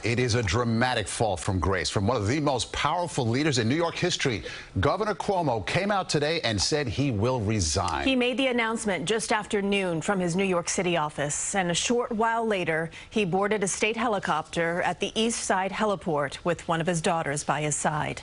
It is a dramatic fall from grace from one of the most powerful leaders in New York history. Governor Cuomo came out today and said he will resign. He made the announcement just after noon from his New York City office, and a short while later, he boarded a state helicopter at the East Side heliport with one of his daughters by his side.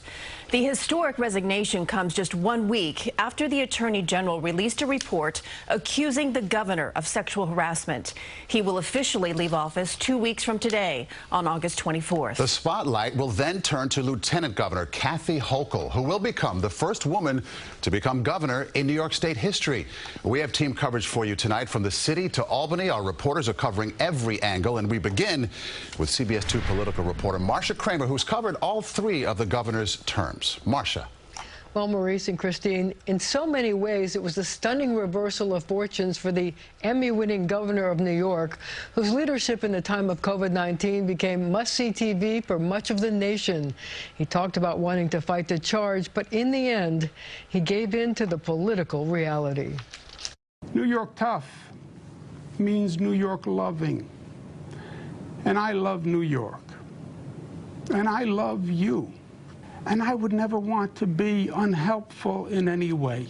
The historic resignation comes just 1 week after the Attorney General released a report accusing the governor of sexual harassment. He will officially leave office 2 weeks from today, on August 24th. The spotlight will then turn to Lieutenant Governor Kathy Hochul, who will become the first woman to become governor in New York State history. We have team coverage for you tonight from the city to Albany. Our reporters are covering every angle, and we begin with CBS 2 political reporter Marcia Kramer, who's covered all three of the governor's terms. Marcia. Well, Maurice and Christine, in so many ways, it was a stunning reversal of fortunes for the Emmy-winning governor of New York, whose leadership in the time of COVID-19 became must-see TV for much of the nation. He talked about wanting to fight the charge, but in the end, he gave in to the political reality. New York tough means New York loving. And I love New York. And I love you. And I would never want to be unhelpful in any way.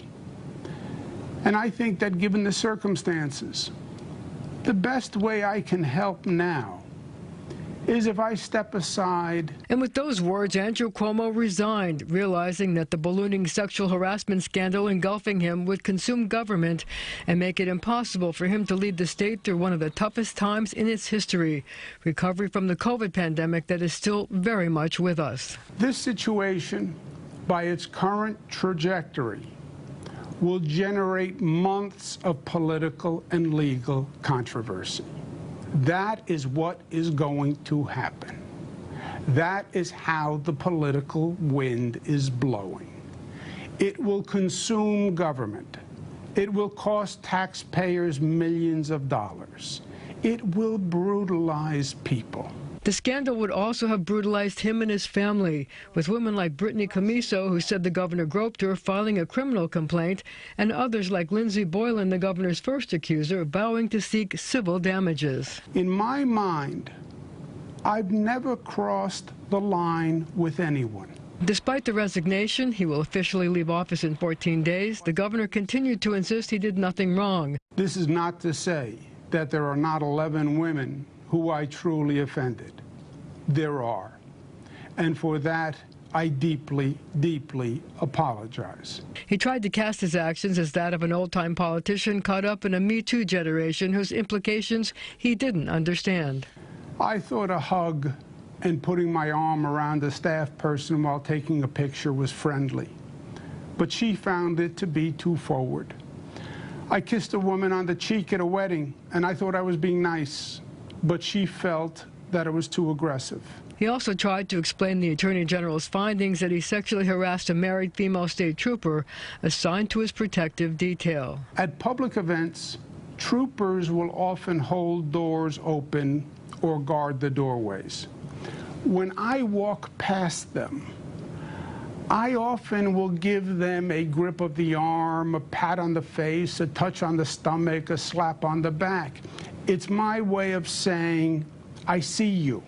And I think that given the circumstances, the best way I can help now is if I step aside. And with those words, Andrew Cuomo resigned, realizing that the ballooning sexual harassment scandal engulfing him would consume government and make it impossible for him to lead the state through one of the toughest times in its history, recovery from the COVID pandemic that is still very much with us. This situation, by its current trajectory, will generate months of political and legal controversy. That is what is going to happen. That is how the political wind is blowing. It will consume government. It will cost taxpayers millions of dollars. It will brutalize people. The scandal would also have brutalized him and his family, with women like Brittany Camiso, who said the governor groped her, filing a criminal complaint, and others like Lindsey Boylan, the governor's first accuser, vowing to seek civil damages. In my mind, I've never crossed the line with anyone. Despite the resignation, he will officially leave office in 14 days. The governor continued to insist he did nothing wrong. This is not to say that there are not 11 women who I truly offended. There are. And for that, I deeply, deeply apologize. He tried to cast his actions as that of an old-time politician caught up in a Me Too generation whose implications he didn't understand. I thought a hug and putting my arm around a staff person while taking a picture was friendly, but she found it to be too forward. I kissed a woman on the cheek at a wedding, and I thought I was being nice, but she felt that it was too aggressive. He also tried to explain the Attorney General's findings that he sexually harassed a married female state trooper assigned to his protective detail. At public events, troopers will often hold doors open or guard the doorways. When I walk past them, I often will give them a grip of the arm, a pat on the face, a touch on the stomach, a slap on the back. It's my way of saying, I see you.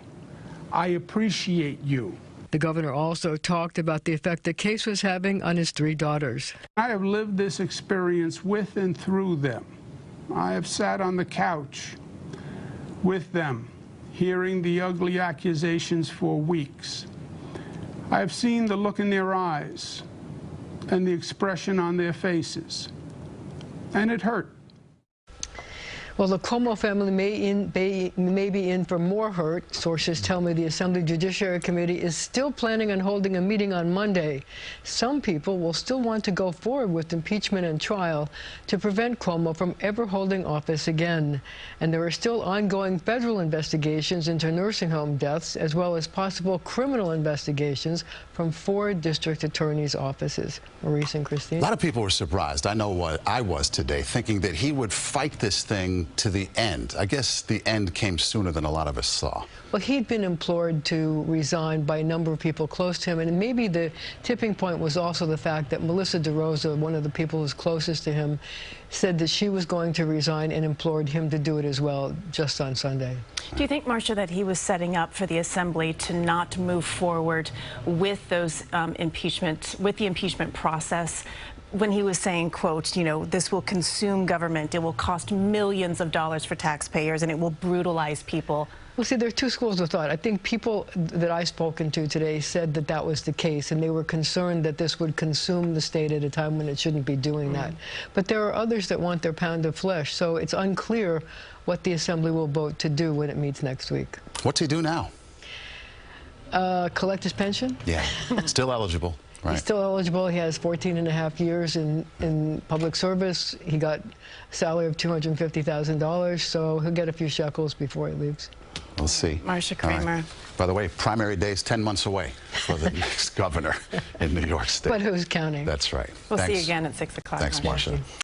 I appreciate you. The governor also talked about the effect the case was having on his three daughters. I have lived this experience with and through them. I have sat on the couch with them, hearing the ugly accusations for weeks. I have seen the look in their eyes and the expression on their faces, and it hurt. Well, the Cuomo family may be in for more hurt. Sources tell me the Assembly Judiciary Committee is still planning on holding a meeting on Monday. Some people will still want to go forward with impeachment and trial to prevent Cuomo from ever holding office again. And there are still ongoing federal investigations into nursing home deaths, as well as possible criminal investigations from 4 district attorneys' offices. Maurice and Christine. A lot of people were surprised. I know what I was today, thinking that he would fight this thing on to the end. I guess the end came sooner than a lot of us saw. Well, he'd been implored to resign by a number of people close to him, and maybe the tipping point was also the fact that Melissa DeRosa, one of the people who's closest to him, said that she was going to resign and implored him to do it as well just on Sunday. Do you think, Marcia, that he was setting up for the Assembly to not move forward with those the impeachment process, when he was saying, quote, you know, this will consume government, it will cost millions of dollars for taxpayers, and it will brutalize people? Well, see, there are two schools of thought. I think people that I've spoken to today said that that was the case, and they were concerned that this would consume the state at a time when it shouldn't be doing that. But there are others that want their pound of flesh, so it's unclear what the Assembly will vote to do when it meets next week. What's he do now? Collect his pension? Yeah, still eligible. Right. He's still eligible. He has 14.5 years in public service. He got a salary of $250,000, so he'll get a few shekels before he leaves. We'll see. Marcia Kramer. Right. By the way, primary day is 10 months away for the next governor in New York State. But who's counting? That's right. We'll Thanks. see you again at 6 o'clock. Thanks, Marcia.